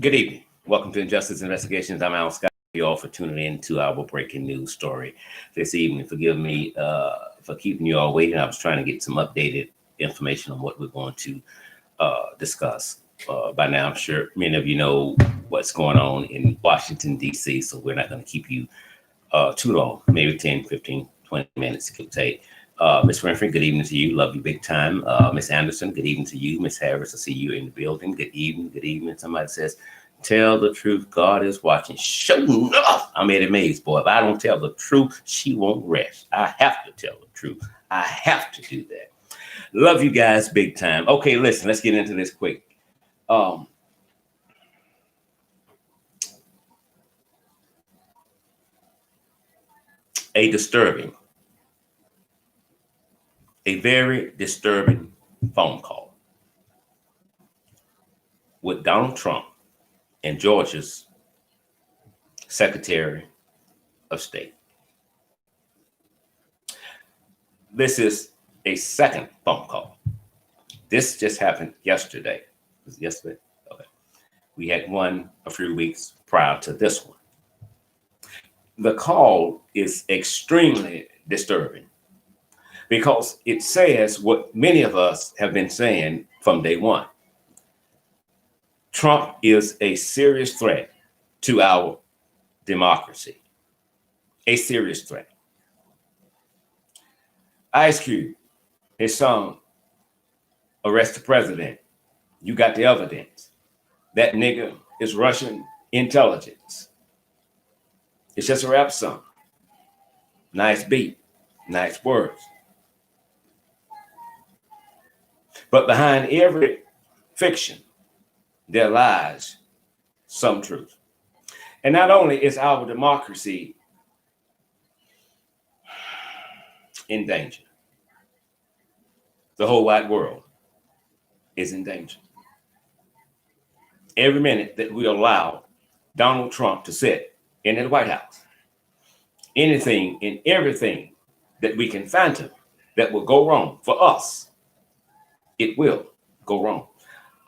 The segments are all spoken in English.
Good evening. Welcome to Injustice Investigations. I'm Alphonso Scott. Thank you all for tuning in to our breaking news story this evening. Forgive me for keeping you all waiting. I was trying to get some updated information on what we're going to discuss. By now, I'm sure many of you know what's going on in Washington, D.C., so we're not going to keep you too long, maybe 10, 15, 20 minutes it could take. Miss Renfrey, good evening to you. Love you big time. Miss Anderson, good evening to you. Miss Harris, I see you in the building. Good evening. Good evening. Somebody says, tell the truth. God is watching. Sure enough, I'm Eddie Mays, boy. If I don't tell the truth, she won't rest. I have to tell the truth. I have to do that. Love you guys big time. Okay, listen, let's get into this quick. A very disturbing phone call with Donald Trump and Georgia's Secretary of State. This is a second phone call. This just happened yesterday. Was it yesterday? Okay. We had one a few weeks prior to this one. The call is extremely disturbing because it says what many of us have been saying from day one. Trump is a serious threat to our democracy. A serious threat. Ice Cube, his song, Arrest the President. You got the evidence. That nigga is Russian intelligence. It's just a rap song. Nice beat, nice words. But behind every fiction, there lies some truth. And not only is our democracy in danger, the whole wide world is in danger. Every minute that we allow Donald Trump to sit in the White House, anything and everything that we can phantom that will go wrong for us, it will go wrong.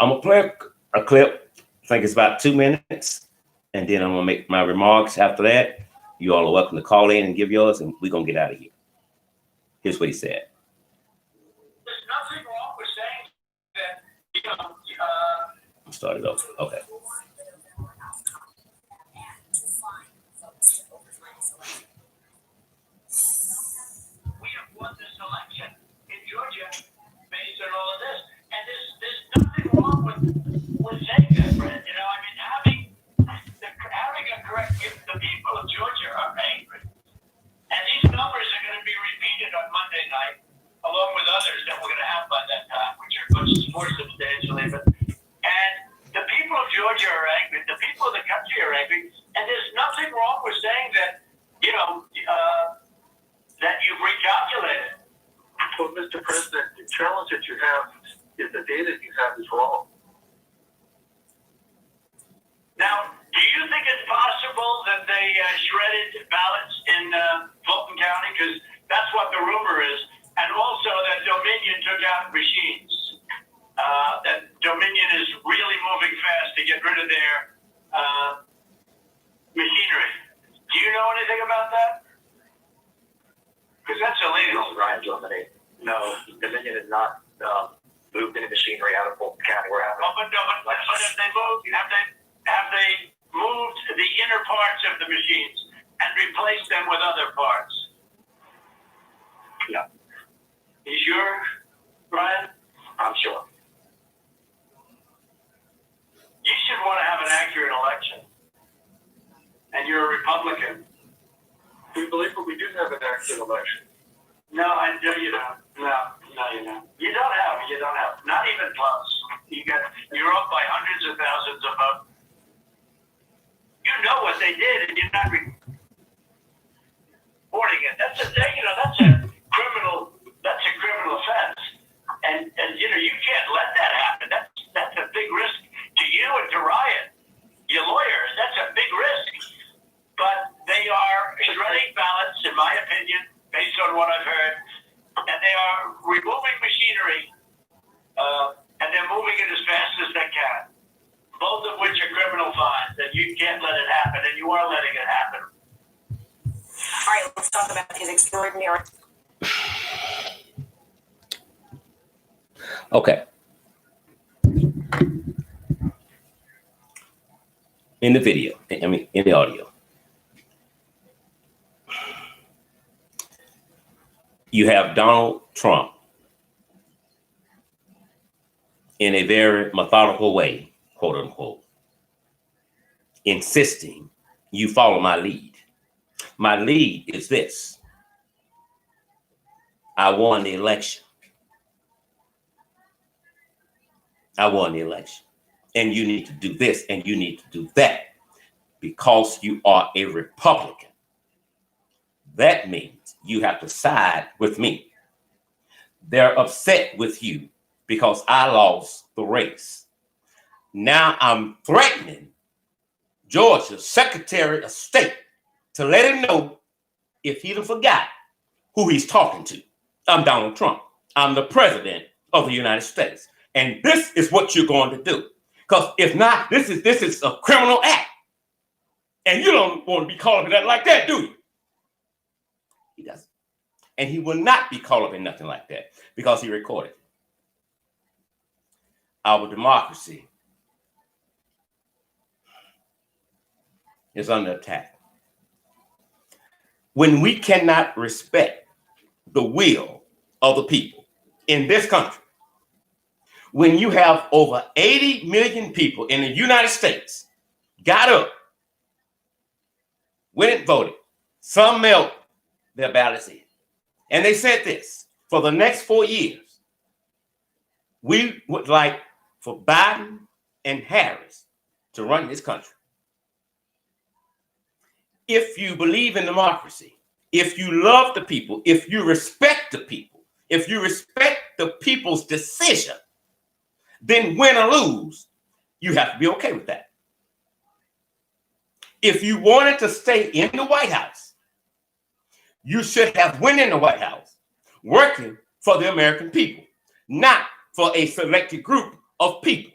I'm going to play a clip. I think it's about 2 minutes. And then I'm going to make my remarks after that. You all are welcome to call in and give yours, and we're going to get out of here. Here's what he said. There's nothing wrong with saying that, Start it over. Okay. We have won this election in Georgia based on all of this. And there's nothing wrong with saying that, Brad. Having a correct, the people of Georgia are angry. And these numbers are going to be repeated on Monday night, along with others that we're going to have by that time, which are much more substantially. And the people of Georgia are angry. The people of the country are angry. And there's nothing wrong with saying that, that you've recalculated. Well, Mr. President, the challenge that you have is the data you have is wrong. Now, do you think it's possible that they shredded ballots in Fulton County? Because that's what the rumor is. And also that Dominion took out machines. That Dominion is really moving fast to get rid of their machinery. Do you know anything about that? Because that's illegal. Ryan Germany. No, Dominion has not moved any machinery out of Fulton County. We're having. But if they moved, have they moved the inner parts of the machines and replaced them with other parts? Yeah. You sure, Brian? I'm sure. You should want to have an accurate election. And you're a Republican. We believe that we do have an accurate election. No, I know you don't. No, you don't. You don't have. Not even close. You're up by hundreds of thousands of votes. You know what they did, and you're not reporting it. That's a criminal. That's a criminal offense, and you can't let that happen. That's a big risk to you and to Ryan, your lawyers. That's a big risk. But they are shredding ballots, in my opinion, based on what I've heard, and they are removing machinery, and they're moving it as fast as they can. Both of which are criminal you can't let it happen, and you are letting it happen. All right, let's talk about these extraordinary. Okay. In the video, in the audio, you have Donald Trump in a very methodical way, quote unquote, insisting you follow my lead. My lead is this. I won the election. I won the election. And you need to do this and you need to do that because you are a Republican. That means you have to side with me. They're upset with you because I lost the race. Now I'm threatening Georgia's Secretary of State to let him know if he done forgot who he's talking to. I'm Donald Trump. I'm the president of the United States. And this is what you're going to do. Because if not, this is a criminal act. And you don't want to be caught up in that like that, do you? He doesn't. And he will not be caught up in nothing like that because he recorded. Our democracy is under attack. When we cannot respect the will of the people in this country, when you have over 80 million people in the United States got up, went and voted, some mailed their ballots in, and they said this: for the next 4 years, we would like for Biden and Harris to run this country. If you believe in democracy, if you love the people, if you respect the people, if you respect the people's decision, then win or lose, you have to be okay with that. If you wanted to stay in the White House, you should have went in the White House working for the American people, not for a selected group of people.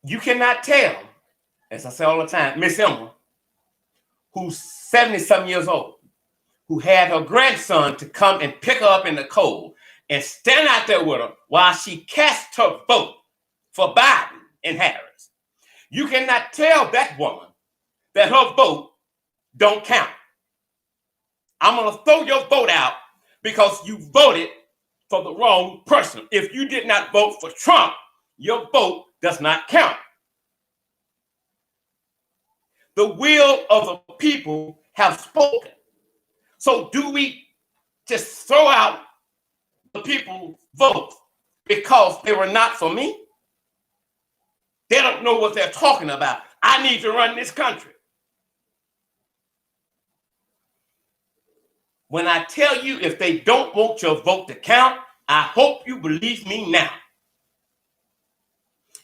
You cannot tell, as I say all the time, Miss Emma, who's 70-some years old, who had her grandson to come and pick her up in the cold and stand out there with her while she cast her vote for Biden and Harris. You cannot tell that woman that her vote don't count. I'm going to throw your vote out because you voted for the wrong person. If you did not vote for Trump, your vote does not count. The will of the people have spoken. So do we just throw out the people's votes because they were not for me? They don't know what they're talking about. I need to run this country. When I tell you if they don't want your vote to count, I hope you believe me now.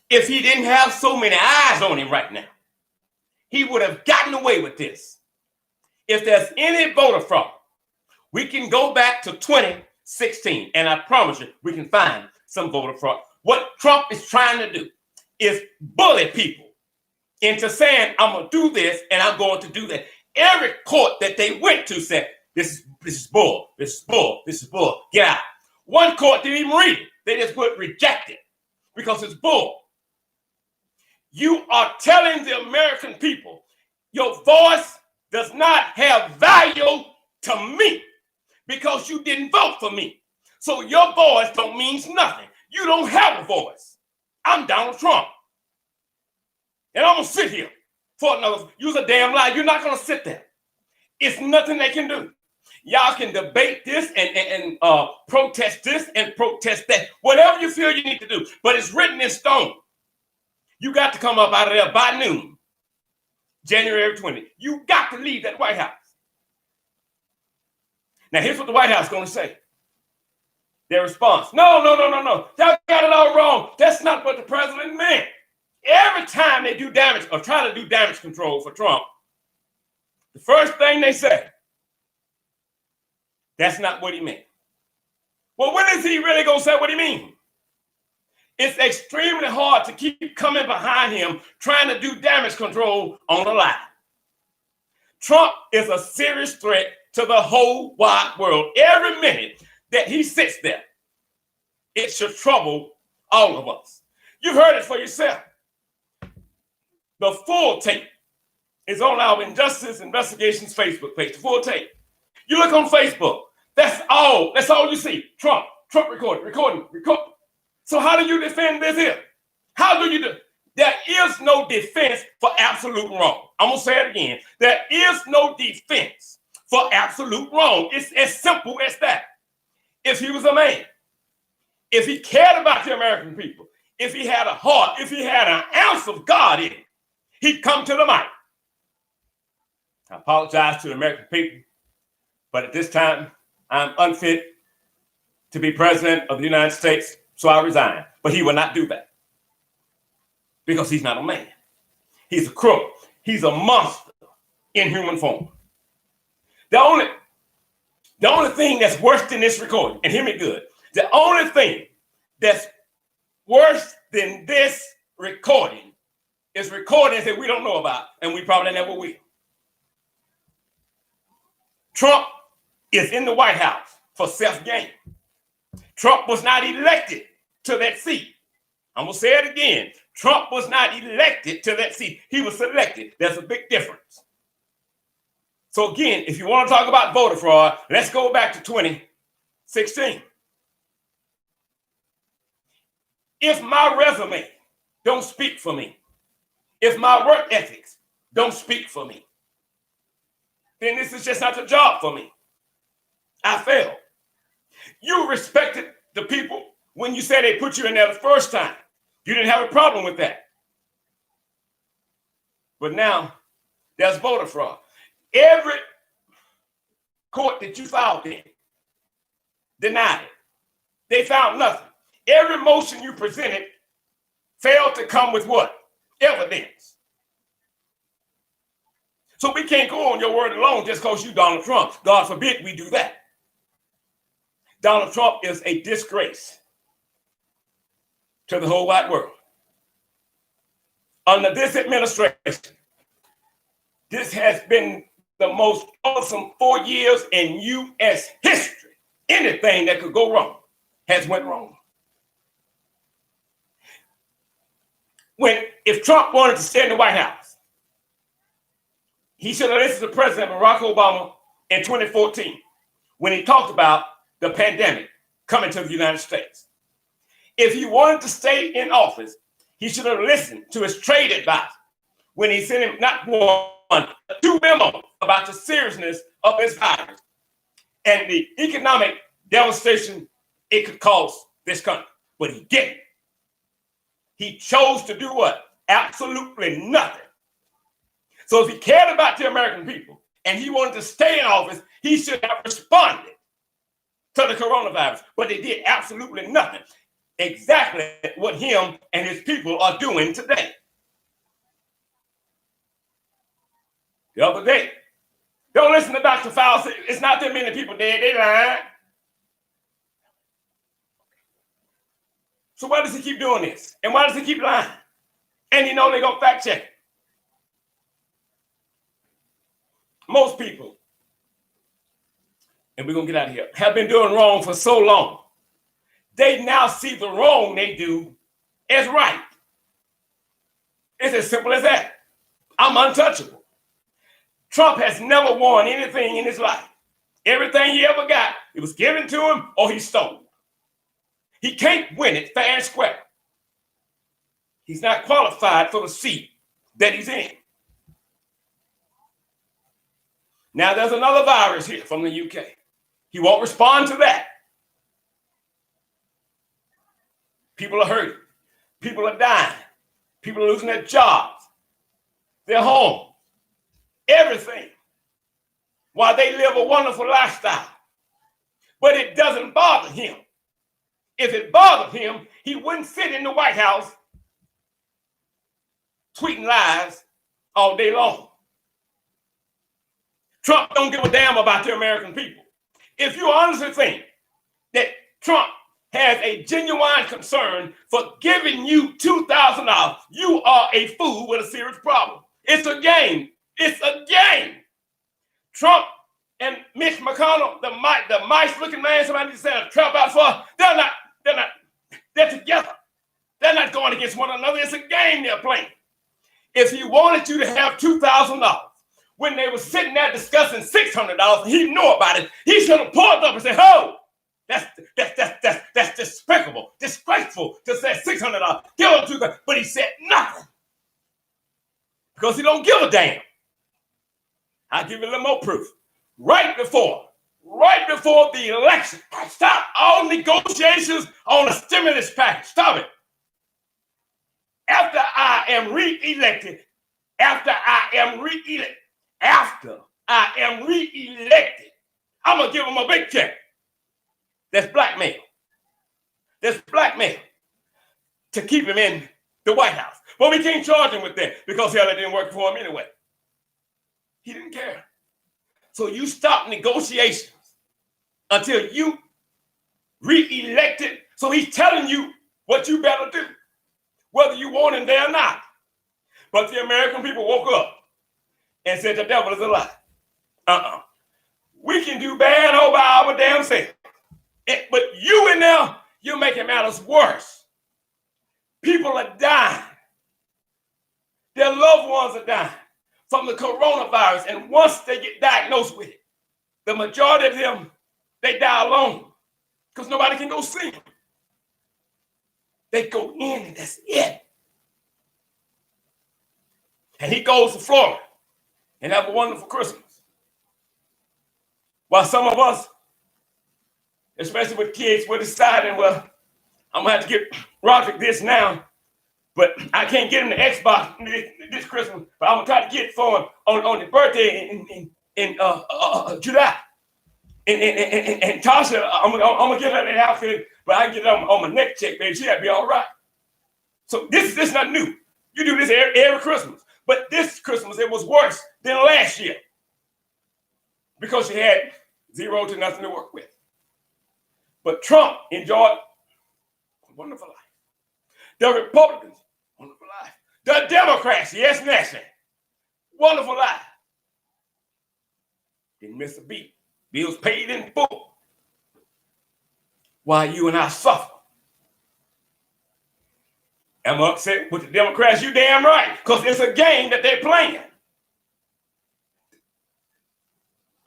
If he didn't have so many eyes on him right now, he would have gotten away with this. If there's any voter fraud, we can go back to 2016, and I promise you, we can find some voter fraud. What Trump is trying to do is bully people into saying, I'm going to do this and I'm going to do that. Every court that they went to said, this is bull, this is bull, this is bull, get out. One court didn't even read it. They just put rejected because it's bull. You are telling the American people, your voice does not have value to me because you didn't vote for me. So your voice don't mean nothing. You don't have a voice. I'm Donald Trump. And I'm going to sit here for another, use a damn lie. You're not going to sit there. It's nothing they can do. Y'all can debate this and protest this and protest that. Whatever you feel you need to do. But it's written in stone. You got to come up out of there by noon, January 20. You got to leave that White House. Now, here's what the White House is going to say. Their response, no. Y'all got it all wrong. That's not what the president meant. Every time they do damage or try to do damage control for Trump, the first thing they say, that's not what he meant. Well, when is he really going to say what he means? It's extremely hard to keep coming behind him, trying to do damage control on the lie. Trump is a serious threat to the whole wide world. Every minute that he sits there, it should trouble all of us. You've heard it for yourself. The full tape is on our Injustice Investigations Facebook page, the full tape. You look on Facebook, that's all you see. Trump recording. So how do you defend this here? How do you do? There is no defense for absolute wrong. I'm gonna say it again. There is no defense for absolute wrong. It's as simple as that. If he was a man, if he cared about the American people, if he had a heart, if he had an ounce of God in him, he'd come to the mic. I apologize to the American people, but at this time, I'm unfit to be president of the United States, so I resign. But he will not do that because he's not a man. He's a crook. He's a monster in human form. The only thing that's worse than this recording, and hear me good, the only thing that's worse than this recording is recordings that we don't know about, and we probably never will. Trump is in the White House for self-gain. Trump was not elected to that seat. I'm going to say it again. Trump was not elected to that seat. He was selected. There's a big difference. So again, if you want to talk about voter fraud, let's go back to 2016. If my resume don't speak for me, if my work ethics don't speak for me, then this is just not the job for me. I failed. You respected the people when you said they put you in there the first time. You didn't have a problem with that. But now there's voter fraud. Every court that you filed in denied it. They found nothing. Every motion you presented failed to come with what? Evidence. So we can't go on your word alone just because you Donald Trump. God forbid we do that. Donald Trump is a disgrace to the whole wide world. Under this administration, this has been the most awesome 4 years in U.S. history. Anything that could go wrong has went wrong. If Trump wanted to stay in the White House, he should have listened to President Barack Obama in 2014 when he talked about the pandemic coming to the United States. If he wanted to stay in office, he should have listened to his trade advisor when he sent him not one, but 2 memos about the seriousness of this virus and the economic devastation it could cause this country. But he didn't. He chose to do what? Absolutely nothing. So if he cared about the American people and he wanted to stay in office, he should have responded to the coronavirus. But they did absolutely nothing. Exactly what him and his people are doing today. The other day, don't listen to Dr. Fauci. It's not that many people dead. They lying. So why does he keep doing this? And why does he keep lying? And you know they're going to fact check it. Most people, and we're going to get out of here, have been doing wrong for so long. They now see the wrong they do as right. It's as simple as that. I'm untouchable. Trump has never won anything in his life. Everything he ever got, it was given to him or he stole. He can't win it fair and square. He's not qualified for the seat that he's in. Now there's another virus here from the UK. He won't respond to that. People are hurting. People are dying. People are losing their jobs, their home, everything, while they live a wonderful lifestyle. But it doesn't bother him. If it bothered him, he wouldn't sit in the White House tweeting lies all day long. Trump don't give a damn about the American people. If you honestly think that Trump has a genuine concern for giving you $2,000, you are a fool with a serious problem. It's a game. It's a game. Trump and Mitch McConnell, the mice-looking man, somebody said a trap out for, they're together. They're not going against one another. It's a game they're playing. If he wanted you to have $2,000, when they were sitting there discussing $600, and he knew about it, he should have pulled up and said, "Oh, that's despicable, disgraceful to say $600. Give him $2,000." But he said nothing because he don't give a damn. I'll give you a little more proof. Right before the election, stop all negotiations on a stimulus package. Stop it. After I am reelected, I'm going to give him a big check. That's blackmail. To keep him in the White House. But we can't charge him with that because hell, it didn't work for him anyway. He didn't care. So you stop negotiations until you re-elected. So he's telling you what you better do, whether you want him there or not. But the American people woke up and said the devil is a lie. We can do bad all by our damn self. But you in there, you're making matters worse. People are dying. Their loved ones are dying from the coronavirus. And once they get diagnosed with it, the majority of them, they die alone because nobody can go see them. They go in and that's it. And he goes to Florida and have a wonderful Christmas. While some of us, especially with kids, we're deciding, well, I'm going to have to get Roderick this now, but I can't get him the Xbox this Christmas, but I'm going to try to get it for him on his birthday in July. And Tasha, I'm going to get her that outfit, but I can get it on my next check, baby. She'll be all right. So this is not new. You do this every Christmas. But this Christmas, it was worse than last year because she had zero to nothing to work with. But Trump enjoyed a wonderful life. The Republicans, wonderful life. The Democrats, yes, Nancy, wonderful life. Didn't miss a beat. Bills paid in full. While you and I suffer. I'm upset with the Democrats, you damn right, because it's a game that they're playing.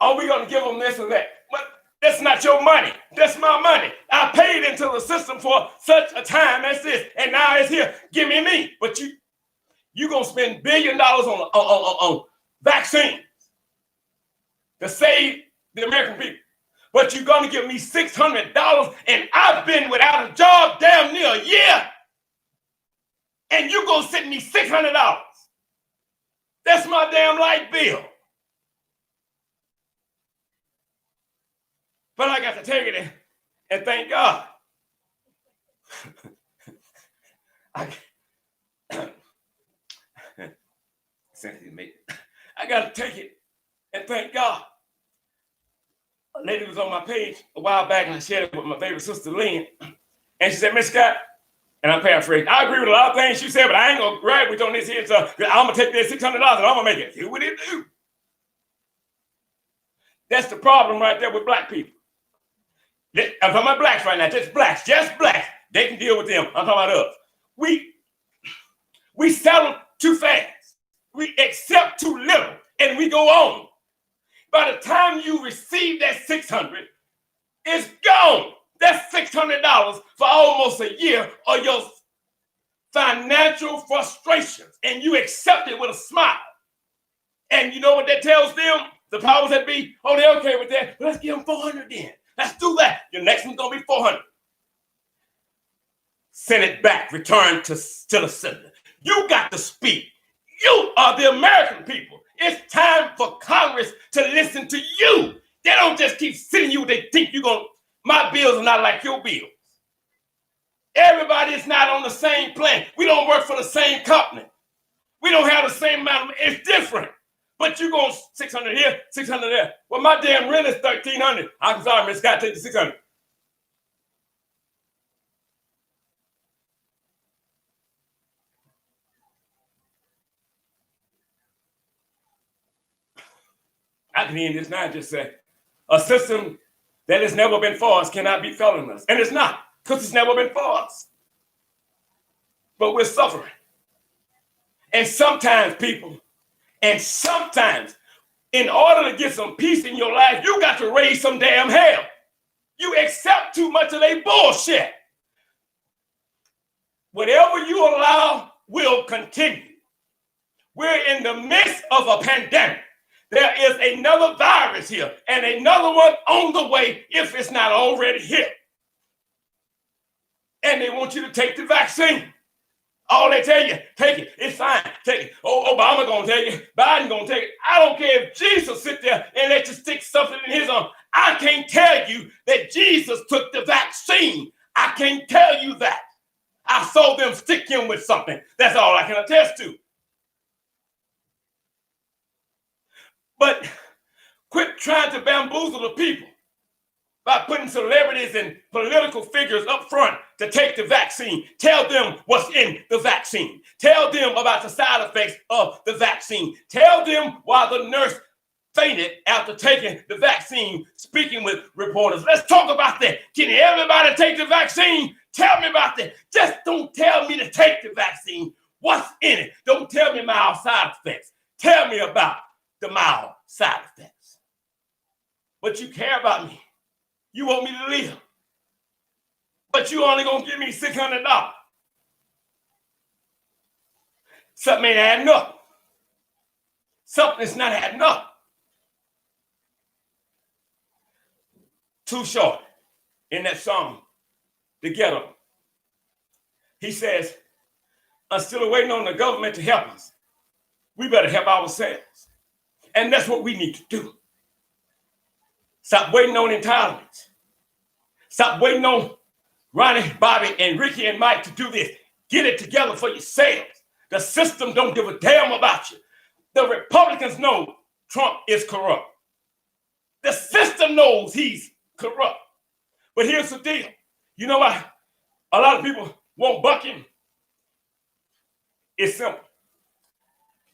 Are we going to give them this or that? But that's not your money. That's my money. I paid into the system for such a time as this, and now it's here. Give me. But you going to spend $1 billion on vaccines to save the American people. But you're going to give me $600, and I've been without a job damn near a year. And you're going to send me $600. That's my damn light bill. But I got to take it and thank God. I got to take it and thank God. A lady was on my page a while back and I shared it with my favorite sister, Lynn. And she said, "Miss Scott," and I'm paraphrasing, "I agree with a lot of things she said, but I ain't going to grab with you on this here. So I'm going to take this $600 and I'm going to make it. Do what it do." That's the problem right there with black people. I'm talking about blacks right now, just blacks. They can deal with them. I'm talking about us. We settle too fast. We accept too little, and we go on. By the time you receive that $600, it's gone. That's $600 for almost a year of your financial frustrations, and you accept it with a smile. And you know what that tells them? The powers that be, oh, they're okay with that. Let's give them $400 then. Let's do that. Your next one's going to be $400. Send it back. Return to the sender. You got to speak. You are the American people. It's time for Congress to listen to you. They don't just keep sitting you. They think you're going to, my bills are not like your bills. Everybody is not on the same plan. We don't work for the same company. We don't have the same amount of, it's different. But you going 600 here, 600 there. Well, my damn rent is $1,300. I'm sorry, Miss Scott, take the 600. I can end this now and just say, a system that has never been for us cannot be failing us. And it's not, because it's never been for us. But we're suffering. And sometimes, people, in order to get some peace in your life, you got to raise some damn hell. You accept too much of their bullshit. Whatever you allow will continue. We're in the midst of a pandemic. There is another virus here and another one on the way if it's not already here. And they want you to take the vaccine. All they tell you, take it. It's fine. Take it. Oh, Obama gonna take it. Biden gonna take it. I don't care if Jesus sit there and let you stick something in his arm. I can't tell you that Jesus took the vaccine. I can't tell you that. I saw them stick him with something. That's all I can attest to. But quit trying to bamboozle the people by putting celebrities and political figures up front to take the vaccine. Tell them what's in the vaccine. Tell them about the side effects of the vaccine. Tell them why the nurse fainted after taking the vaccine, speaking with reporters. Let's talk about that. Can everybody take the vaccine? Tell me about that. Just don't tell me to take the vaccine. What's in it? Don't tell me mild side effects. Tell me about the mild side effects. But you care about me. You want me to live. But you only gonna give me $600. Something ain't adding up. Something's not adding up. Too Short, in that song, The Ghetto, he says, instead of waiting on the government to help us, we better help ourselves. And that's what we need to do. Stop waiting on entitlements. Stop waiting on Ronnie, Bobby, and Ricky and Mike to do this. Get it together for yourselves. The system don't give a damn about you. The Republicans know Trump is corrupt. The system knows he's corrupt. But here's the deal. You know why a lot of people won't buck him? It's simple.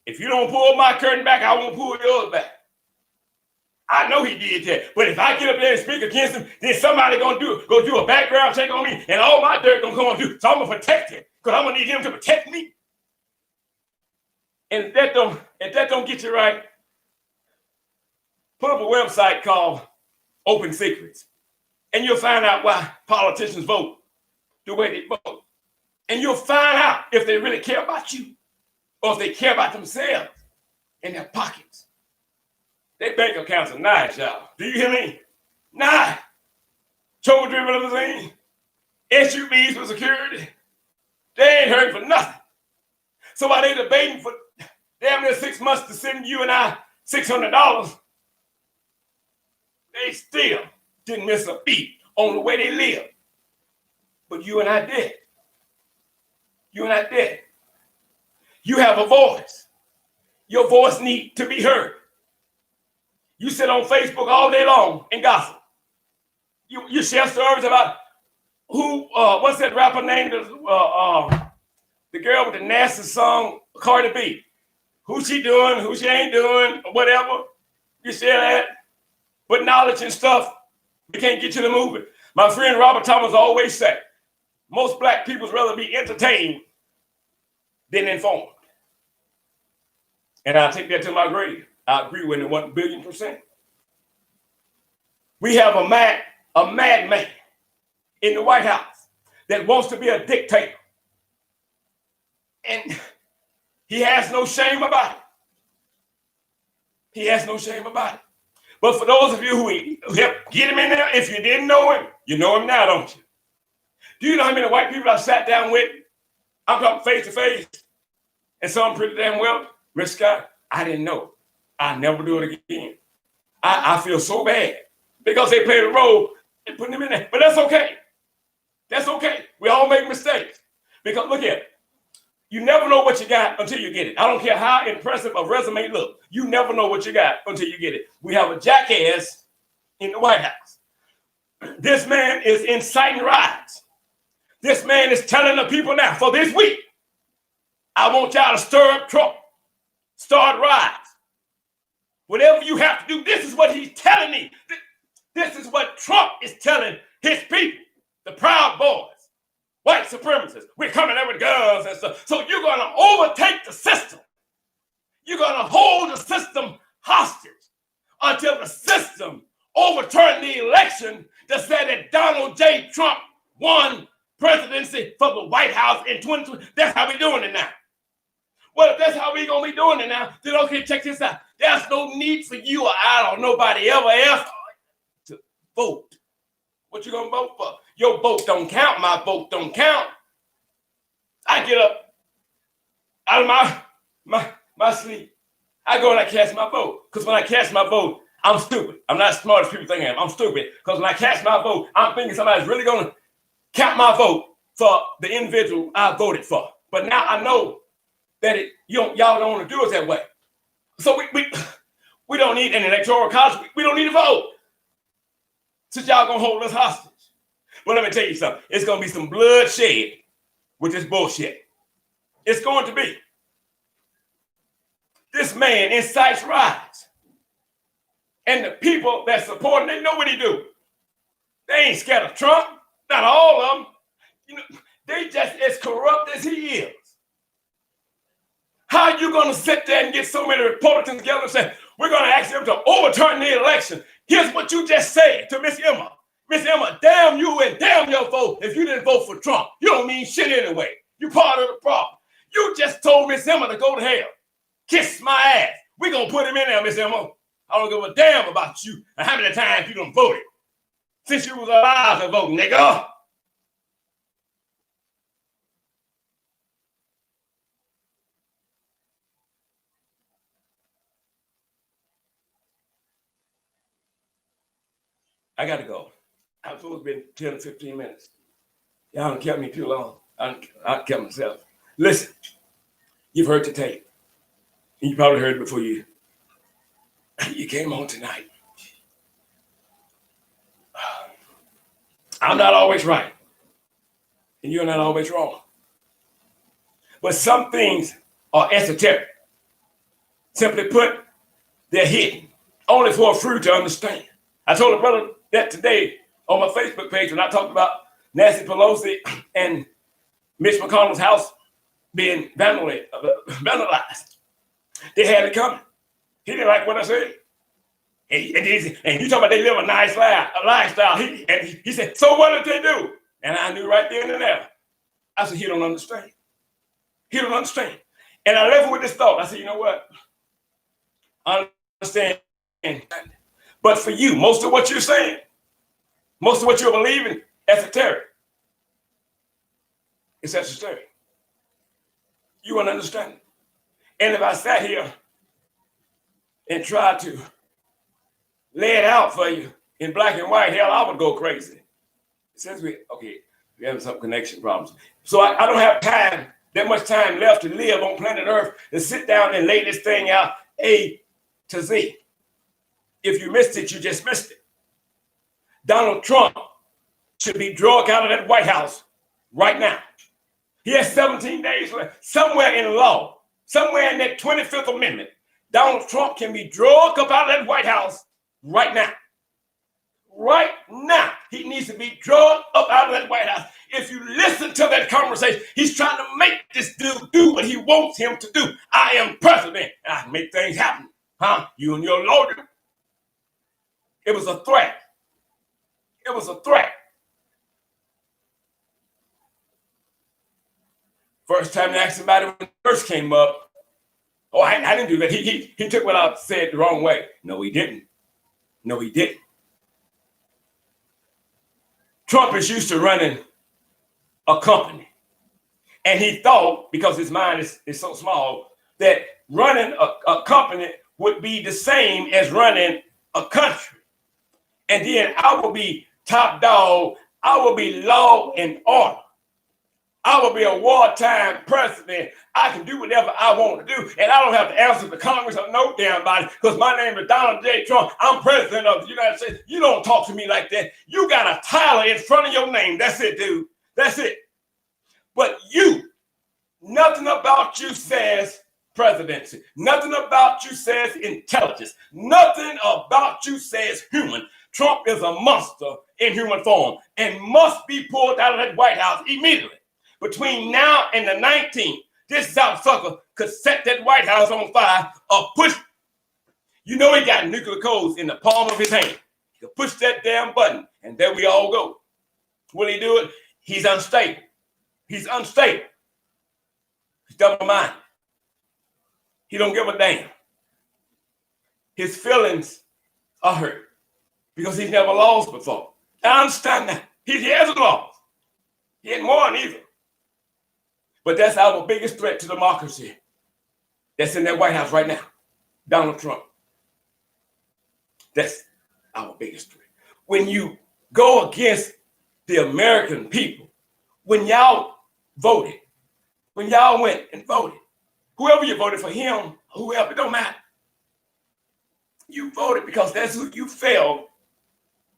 If you don't pull my curtain back, I won't pull yours back. I know he did that. But if I get up there and speak against him, then somebody go do a background check on me, and all my dirt gonna come on do. So I'm gonna protect him, because I'm gonna need him to protect me. And if that don't get you right, put up a website called Open Secrets, and you'll find out why politicians vote the way they vote. And you'll find out if they really care about you or if they care about themselves in their pockets. Their bank accounts are nice, y'all. Do you hear me? Nice. Children limousine, SUVs for security. They ain't hurting for nothing. So while they debating for damn near 6 months to send you and I $600, they still didn't miss a beat on the way they live. But you and I did. You and I did. You have a voice. Your voice needs to be heard. You sit on Facebook all day long and gossip. You share stories about who, what's that rapper name? The girl with the nasty song, Cardi B. Who she doing, who she ain't doing, whatever. You share that. But knowledge and stuff, we can't get you to move it. My friend Robert Thomas always said, most black people rather be entertained than informed. And I'll take that to my grave. I agree with it 1,000,000,000%. We have a madman in the White House that wants to be a dictator. And he has no shame about it. He has no shame about it. But for those of you who helped get him in there, if you didn't know him, you know him now, don't you? Do you know how many white people I sat down with? I'm talking face to face. And some pretty damn well, Mr. Scott, I didn't know. I'll never do it again. I feel so bad because they played a role and put them in there. But that's okay. That's okay. We all make mistakes. Because look here, you never know what you got until you get it. I don't care how impressive a resume looks. You never know what you got until you get it. We have a jackass in the White House. This man is inciting riots. This man is telling the people now, for this week, I want y'all to stir up trouble, start riots. Whatever you have to do, this is what he's telling me. This is what Trump is telling his people, the Proud Boys, white supremacists. We're coming there with guns and stuff. So you're going to overtake the system. You're going to hold the system hostage until the system overturn the election that said that Donald J. Trump won presidency for the White House in 2020. That's how we're doing it now. Well, if that's how we're going to be doing it now, then okay, check this out. There's no need for you or I or nobody ever else to vote. What you going to vote for? Your vote don't count. My vote don't count. I get up out of my sleep. I go and I cast my vote. Because when I cast my vote, I'm stupid. I'm not as smart as people think I am. I'm stupid. Because when I cast my vote, I'm thinking somebody's really going to count my vote for the individual I voted for. But now I know that y'all don't want to do it that way. So we don't need an electoral college. We don't need to vote. Since y'all going to hold us hostage. Well, let me tell you something. It's going to be some bloodshed with this bullshit. It's going to be. This man incites riots. And the people that support him, they know what he do. They ain't scared of Trump. Not all of them. You know, they just as corrupt as he is. How are you going to sit there and get so many Republicans together and say, we're going to ask them to overturn the election? Here's what you just said to Miss Emma. Miss Emma, damn you and damn your vote if you didn't vote for Trump. You don't mean shit anyway. You part of the problem. You just told Miss Emma to go to hell. Kiss my ass. We're going to put him in there, Miss Emma. I don't give a damn about you and how many times you done voted. Since you was alive to vote, nigga. I got to go. I'm supposed to be 10 or 15 minutes. Y'all done kept me too long. I kept myself. Listen, you've heard the tape. You probably heard it before you came on tonight. I'm not always right. And you're not always wrong. But some things are esoteric. Simply put, they're hidden. Only for a few to understand. I told a brother that today on my Facebook page when I talked about Nancy Pelosi and Mitch McConnell's house being vandalized. They had it coming. He didn't like what I said. And you talk about they live a nice lifestyle. He said, so what did they do? And I knew right then and there. I said, he don't understand. He don't understand. And I left him with this thought. I said, you know what? I understand. But for you, most of what you're saying, most of what you're believing, esoteric. It's esoteric. You won't understand it. And if I sat here and tried to lay it out for you in black and white, hell, I would go crazy. Since we're having some connection problems. So I don't have that much time left to live on planet Earth to sit down and lay this thing out A to Z. If you missed it, you just missed it. Donald Trump should be dragged out of that White House right now. He has 17 days left. Somewhere in law, somewhere in that 25th Amendment, Donald Trump can be dragged up out of that White House right now. Right now, he needs to be dragged up out of that White House. If you listen to that conversation, he's trying to make this dude do what he wants him to do. I am president, and I can make things happen. Huh? You and your lawyer. It was a threat. It was a threat. First time they asked somebody when it first came up, oh, I didn't do that. He took what I said the wrong way. No, he didn't. No, he didn't. Trump is used to running a company. And he thought, because his mind is so small, that running a company would be the same as running a country. And then I will be top dog. I will be law and order. I will be a wartime president. I can do whatever I want to do. And I don't have to answer to Congress or no damn body because my name is Donald J. Trump. I'm president of the United States. You don't talk to me like that. You got a Tyler in front of your name. That's it, dude. That's it. But you, nothing about you says presidency. Nothing about you says intelligence. Nothing about you says human. Trump is a monster in human form and must be pulled out of that White House immediately. Between now and the 19th, this South sucker could set that White House on fire or push. You know he got nuclear codes in the palm of his hand. He could push that damn button and there we all go. Will he do it? He's unstable. He's unstable. He's double-minded. He don't give a damn. His feelings are hurt because he's never lost before. I understand that. He hasn't lost. He ain't won either. But that's our biggest threat to democracy. That's in that White House right now. Donald Trump. That's our biggest threat. When you go against the American people, when y'all voted, when y'all went and voted, whoever you voted for him, whoever, it don't matter. You voted because that's who you felt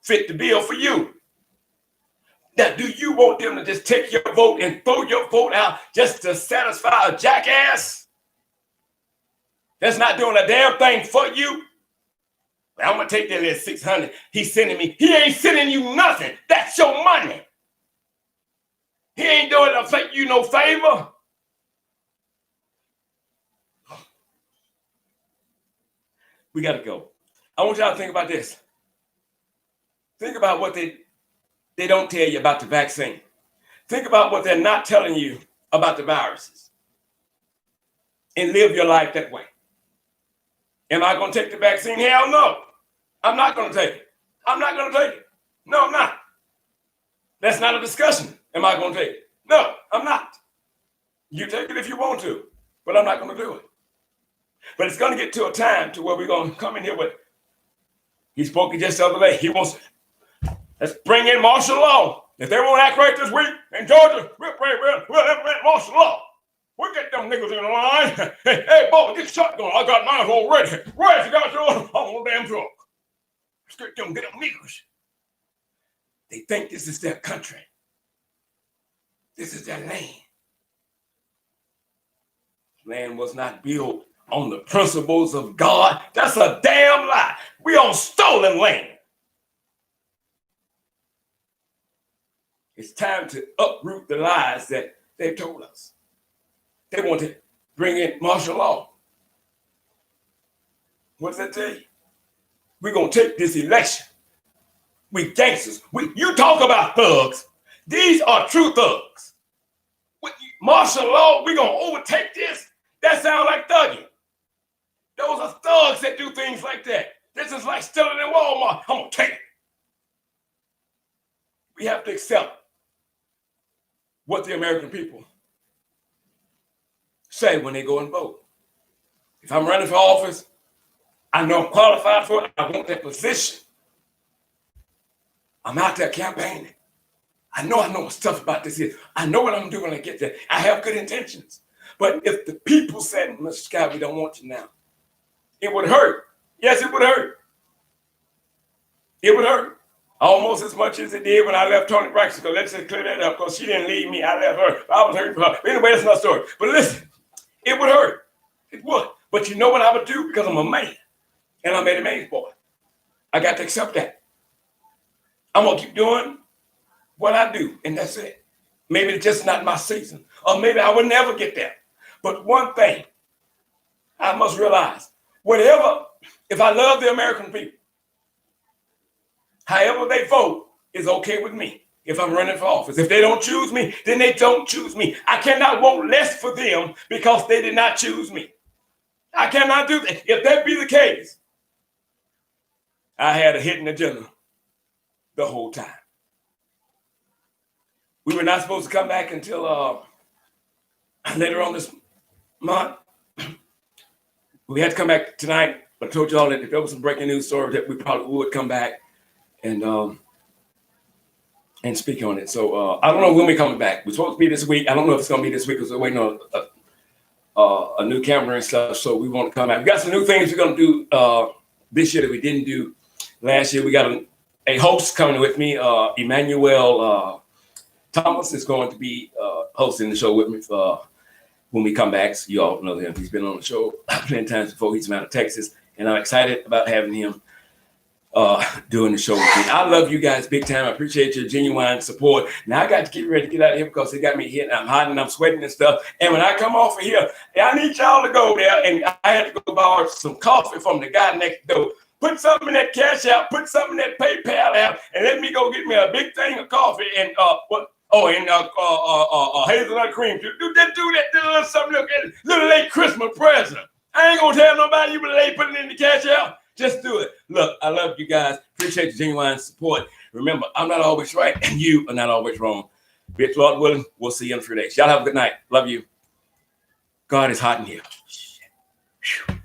fit the bill for you. Now, do you want them to just take your vote and throw your vote out just to satisfy a jackass that's not doing a damn thing for you? I'm going to take that little 600 he's sending me. He ain't sending you nothing. That's your money. He ain't doing you no favor. We got to go. I want y'all to think about this. Think about what they don't tell you about the vaccine. Think about what they're not telling you about the viruses. And live your life that way. Am I going to take the vaccine? Hell no. I'm not going to take it. I'm not going to take it. No, I'm not. That's not a discussion. Am I going to take it? No, I'm not. You take it if you want to, but I'm not going to do it. But it's going to get to a time to where we're going to come in here with, he spoke just the other day, he wants, let's bring in martial law. If they won't act right this week in Georgia, we'll implement martial law. We'll get them niggas in the line. Hey, boy, get shotgun. I got mine already. Where's you got yours? On the damn truck. Let's get them niggas. They think this is their country. This is their land. Land was not built on the principles of God. That's a damn lie. We on stolen land. It's time to uproot the lies that they've told us. They want to bring in martial law. What does that tell you? We're going to take this election. We gangsters. You talk about thugs. These are true thugs. With martial law, we're going to overtake this. That sounds like thugging. Those are thugs that do things like that. This is like stealing in Walmart. I'm going to take it. We have to accept what the American people say when they go and vote. If I'm running for office, I know I'm qualified for it. I want that position. I'm out there campaigning. I know stuff about this here. I know what I'm doing when I get there. I have good intentions. But if the people said, Mr. Scott, we don't want you now, it would hurt. Yes, it would hurt. It would hurt. Almost as much as it did when I left Tony Braxton. So let's just clear that up because she didn't leave me. I left her. I was hurting for her. But anyway, that's another story. But listen, it would hurt. It would. But you know what I would do? Because I'm a man. And I'm a man's boy. I got to accept that. I'm going to keep doing what I do. And that's it. Maybe it's just not my season. Or maybe I will never get there. But one thing I must realize, if I love the American people, however they vote is okay with me if I'm running for office. If they don't choose me, then they don't choose me. I cannot want less for them because they did not choose me. I cannot do that. If that be the case, I had a hidden agenda the whole time. We were not supposed to come back until later on this month. We had to come back tonight, but I told you all that if there was some breaking news story that we probably would come back and speak on it. So I don't know when we're coming back. We're supposed to be this week. I don't know if it's going to be this week because we're waiting on a new camera and stuff. So we want to come back. We got some new things we're going to do this year that we didn't do last year. We got a host coming with me. Emmanuel Thomas is going to be hosting the show with me. when we come back. So you all know him. He's been on the show plenty times before. He's from out of Texas, and I'm excited about having him doing the show with me. I love you guys big time. I appreciate your genuine support. Now I got to get ready to get out of here because it got me hit. I'm hot and I'm sweating and stuff. And when I come off of here, I need y'all to go there. And I had to go borrow some coffee from the guy next door. Put something in that Cash App, put something in that PayPal app, and let me go get me a big thing of coffee and hazelnut cream. Do that, something little late Christmas present. I ain't gonna tell nobody you been late putting in the Cash App. Just do it. Look, I love you guys. Appreciate your genuine support. Remember, I'm not always right, and you are not always wrong. Bitch, Lord willing, we'll see you in 3 days. Y'all have a good night. Love you. God is hot in here. Shit.